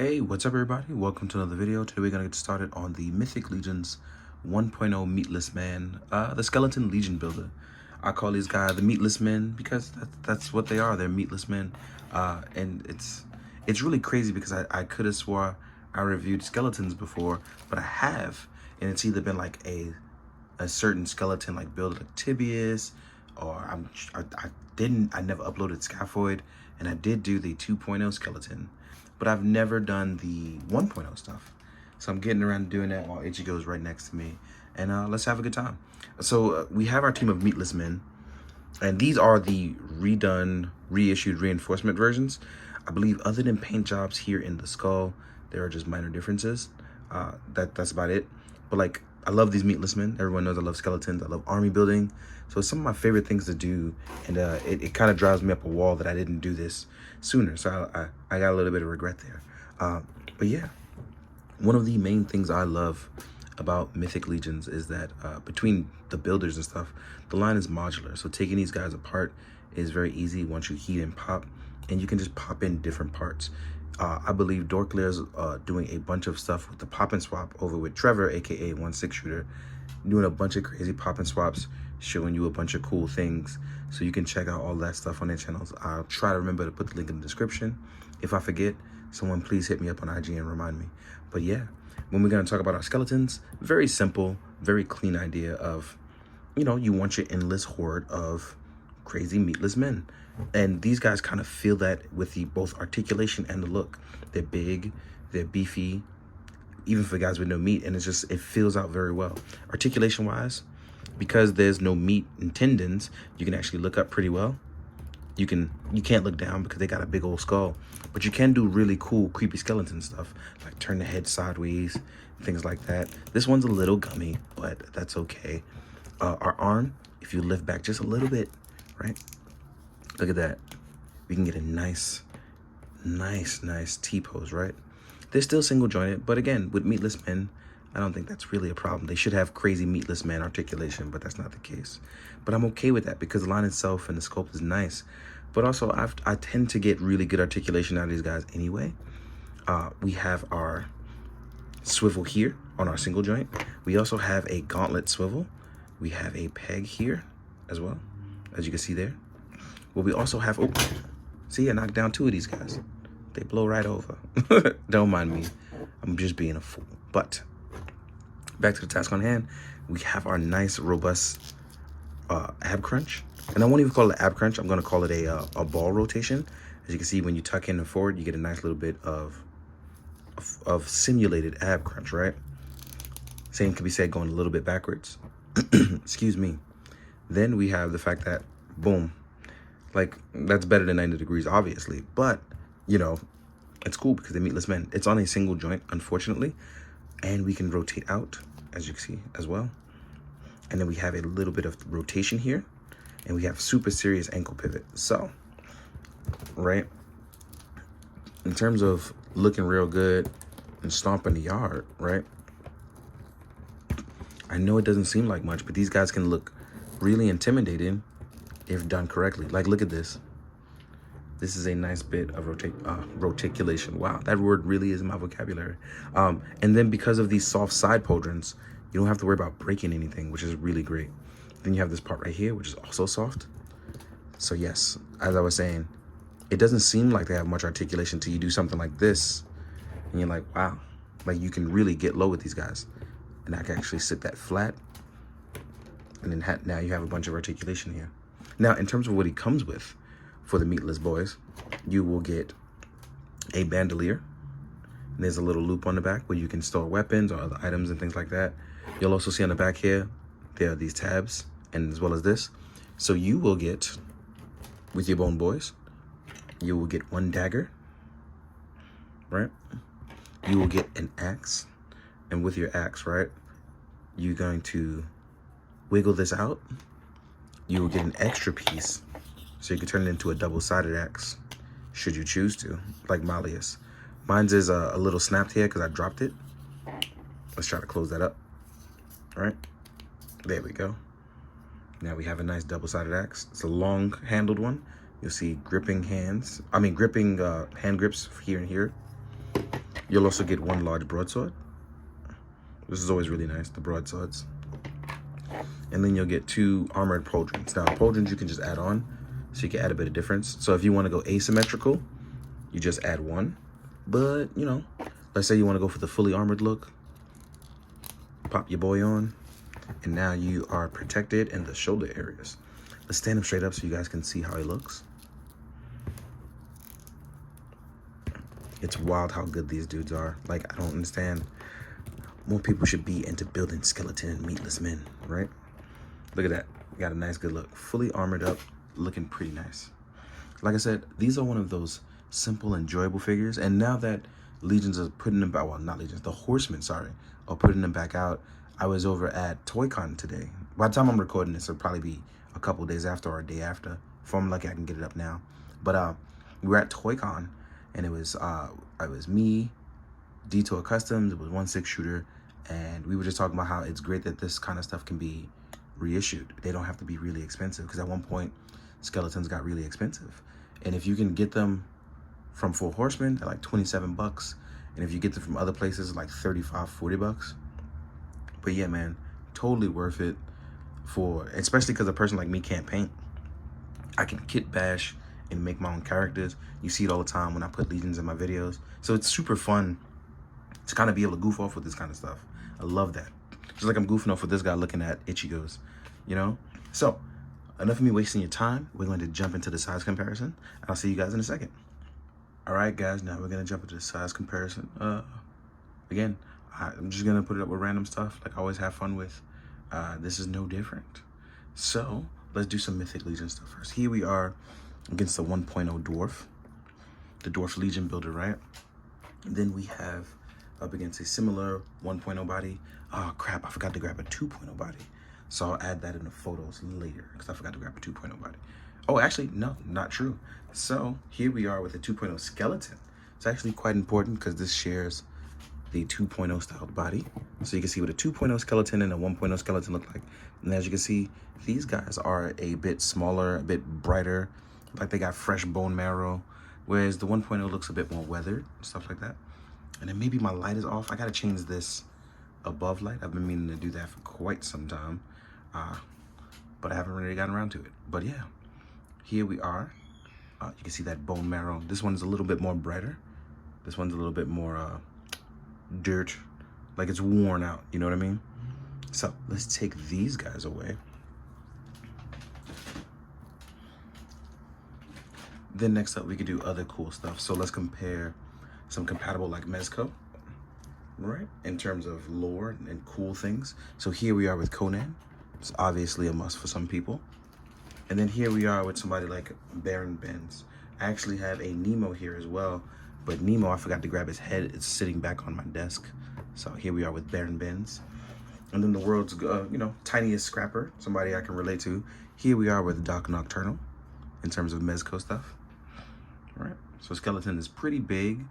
Hey, what's up everybody? Welcome to another video. Today we're gonna get started on the Mythic Legions 1.0 Meatless Man, the Skeleton Legion builder. I call these guys the Meatless Men because that's what they are. They're meatless men, and it's really crazy because I could have swore I reviewed skeletons before, but I have, and it's either been like a certain skeleton like build like Tibius, or I never uploaded Scaphoid, and I did do the 2.0 skeleton, but I've never done the 1.0 stuff. So I'm getting around to doing that while Ichigo's right next to me, and let's have a good time. So we have our team of meatless men, and these are the redone, reissued reinforcement versions. I believe other than paint jobs here in the skull, there are just minor differences. That's about it. But like, I love these meatless men. Everyone knows I love skeletons. I love army building. So it's some of my favorite things to do. And it kind of drives me up a wall that I didn't do this sooner. So I got a little bit of regret there. But yeah, one of the main things I love about Mythic Legions is that between the builders and stuff, the line is modular. So taking these guys apart is very easy once you heat and pop, and you can just pop in different parts. I believe Dorklear's doing a bunch of stuff with the pop and swap over with Trevor, aka 1/6 shooter, doing a bunch of crazy pop and swaps, showing you a bunch of cool things. So you can check out all that stuff on their channels. I'll try to remember to put the link in the description. If I forget, someone please hit me up on IG and remind me. But yeah, when we're gonna talk about our skeletons, very simple, very clean idea of, you know, you want your endless horde of crazy meatless men. And these guys kind of feel that with the both articulation and the look. They're big, they're beefy, even for guys with no meat, and it fills out very well. Articulation wise, because there's no meat and tendons, you can actually look up pretty well. You can't look down because they got a big old skull, but you can do really cool creepy skeleton stuff, like turn the head sideways, things like that. This one's a little gummy, but that's okay. Our arm, if you lift back just a little bit, right? Look at that. We can get a nice T-pose, right? They're still single jointed, but again, with meatless men, I don't think that's really a problem. They should have crazy meatless man articulation, but that's not the case. But I'm okay with that because the line itself and the sculpt is nice. But also, I tend to get really good articulation out of these guys anyway. We have our swivel here on our single joint. We also have a gauntlet swivel. We have a peg here as well, as you can see there. Well, we also have, oh, see, I knocked down 2 of these guys. They blow right over. Don't mind me. I'm just being a fool. But back to the task on hand. We have our nice, robust ab crunch. And I won't even call it ab crunch. I'm going to call it a ball rotation. As you can see, when you tuck in and forward, you get a nice little bit of simulated ab crunch, right? Same can be said going a little bit backwards. Excuse me. Then we have the fact that, boom, like, that's better than 90 degrees, obviously. But, you know, it's cool because they're meatless men. It's on a single joint, unfortunately. And we can rotate out, as you can see, as well. And then we have a little bit of rotation here. And we have super serious ankle pivot. So, right, in terms of looking real good and stomping the yard, right? I know it doesn't seem like much, but these guys can look really intimidating if done correctly. Like, look at this. This is a nice bit of roticulation. Wow, that word really is in my vocabulary. And then because of these soft side pauldrons, you don't have to worry about breaking anything, which is really great. Then you have this part right here, which is also soft. So yes, as I was saying, it doesn't seem like they have much articulation till you do something like this. And you're like, wow, like you can really get low with these guys. And I can actually sit that flat. And then now you have a bunch of articulation here. Now, in terms of what he comes with for the meatless boys, you will get a bandolier. And there's a little loop on the back where you can store weapons or other items and things like that. You'll also see on the back here, there are these tabs, and as well as this. So you will get, with your bone boys, you will get 1 dagger, right? You will get an axe. And with your axe, right, you're going to wiggle this out. You will get an extra piece, so you can turn it into a double-sided axe, should you choose to, like Malleus. Mine's is a little snapped here because I dropped it. Let's try to close that up. All right, there we go. Now we have a nice double-sided axe. It's a long-handled one. You'll see gripping hand grips here and here. You'll also get 1 large broadsword. This is always really nice, the broadswords. And then you'll get 2 armored pauldrons. Now, pauldrons you can just add on, so you can add a bit of difference. So if you want to go asymmetrical, you just add 1. But, you know, let's say you want to go for the fully armored look. Pop your boy on, and now you are protected in the shoulder areas. Let's stand him straight up so you guys can see how he looks. It's wild how good these dudes are. Like, I don't understand. More people should be into building skeleton and meatless men, right? Look at that. Got a nice, good look. Fully armored up, looking pretty nice. Like I said, these are one of those simple, enjoyable figures. And now that Legions are putting them back, well, not Legions, the Horsemen, sorry, are putting them back out. I was over at ToyCon today. By the time I'm recording this, it'll probably be a couple days after or a day after. If I'm lucky, I can get it up now. But we were at ToyCon, and it was me, Detour Customs, it was 1/6 shooter, and we were just talking about how it's great that this kind of stuff can be reissued. They don't have to be really expensive, because at one point, skeletons got really expensive. And if you can get them from Four Horsemen at like 27 bucks, and if you get them from other places, like 35, 40 bucks. But yeah, man, totally worth it for, especially because a person like me can't paint. I can kit bash and make my own characters. You see it all the time when I put Legions in my videos. So it's super fun to kind of be able to goof off with this kind of stuff. I love that. Just like I'm goofing off with this guy looking at Ichigos, you know? So, enough of me wasting your time. We're going to jump into the size comparison, and I'll see you guys in a second. All right, guys, now we're going to jump into the size comparison. Again, I'm just going to put it up with random stuff like I always have fun with. This is no different. So, let's do some Mythic Legion stuff first. Here we are against the 1.0 Dwarf. The Dwarf Legion builder, right? And then we have up against a similar 1.0 body. Oh, crap, I forgot to grab a 2.0 body. So I'll add that in the photos later because I forgot to grab a 2.0 body. Oh, actually, no, not true. So here we are with a 2.0 skeleton. It's actually quite important because this shares the 2.0 styled body. So you can see what a 2.0 skeleton and a 1.0 skeleton look like. And as you can see, these guys are a bit smaller, a bit brighter, like they got fresh bone marrow, whereas the 1.0 looks a bit more weathered, stuff like that. And then maybe my light is off. I gotta change this above light. I've been meaning to do that for quite some time, but I haven't really gotten around to it. But yeah, here we are. You can see that bone marrow. This one's a little bit more brighter. This one's a little bit more dirt, like it's worn out, you know what I mean? So let's take these guys away. Then next up, we could do other cool stuff. So let's compare some compatible like Mezco, right? In terms of lore and cool things. So here we are with Conan. It's obviously a must for some people. And then here we are with somebody like Baron Benz. I actually have a Nemo here as well, but Nemo, I forgot to grab his head. It's sitting back on my desk. So here we are with Baron Benz. And then the world's, tiniest scrapper, somebody I can relate to. Here we are with Doc Nocturnal in terms of Mezco stuff, right? So skeleton is pretty big,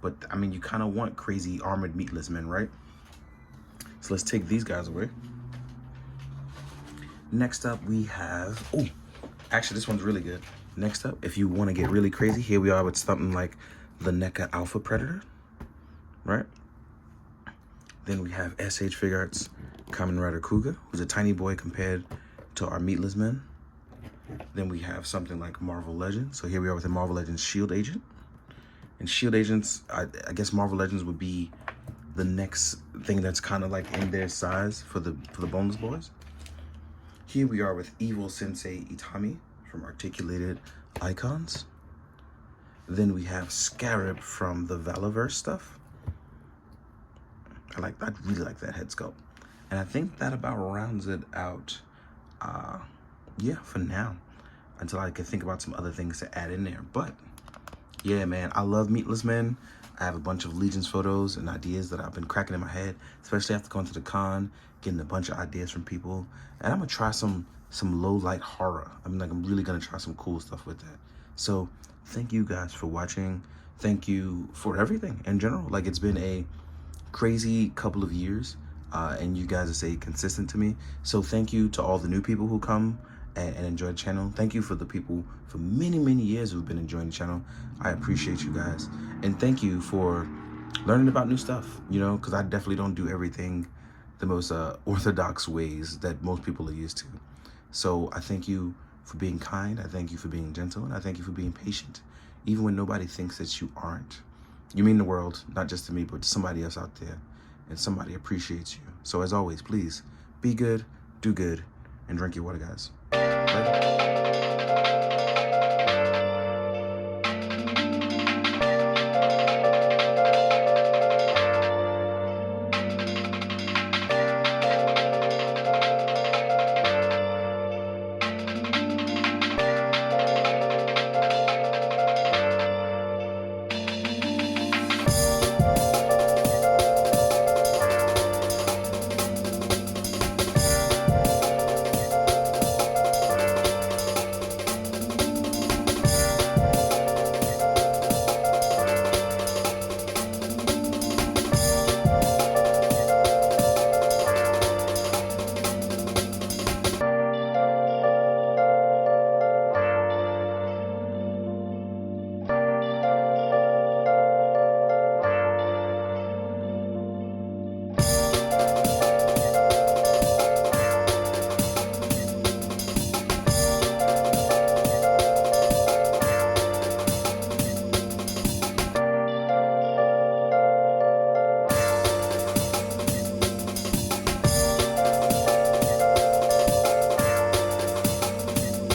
but I mean, you kind of want crazy armored meatless men, right? So let's take these guys away. Next up, we have, oh, actually, this one's really good. Next up, if you want to get really crazy, here we are with something like the NECA Alpha Predator, right? Then we have SH Fig Arts Kamen Rider Kuga, who's a tiny boy compared to our meatless men. Then we have something like Marvel Legends. So here we are with a Marvel Legends Shield Agent. And Shield Agents, I guess Marvel Legends would be the next thing that's kind of like in their size for the boneless boys. Here we are with Evil Sensei Itami from Articulated Icons. Then we have Scarab from the Valaverse stuff. I really like that head sculpt. And I think that about rounds it out, yeah, for now, until I can think about some other things to add in there. But yeah, man, I love meatless men. I have a bunch of Legions photos and ideas that I've been cracking in my head, especially after going to the con, getting a bunch of ideas from people. And I'm gonna try some low light horror. I'm really gonna try some cool stuff with that. So thank you guys for watching. Thank you for everything in general. Like, it's been a crazy couple of years, and you guys have stayed consistent to me. So thank you to all the new people who come and enjoy the channel. Thank you for the people for many years who've been enjoying the channel. I appreciate you guys. And thank you for learning about new stuff, you know, because I definitely don't do everything the most orthodox ways that most people are used to. So I thank you for being kind. I thank you for being gentle. And I thank you for being patient, even when nobody thinks that you aren't. You mean the world, not just to me, but to somebody else out there. And somebody appreciates you. So as always, please be good, do good, and drink your water, guys. Later.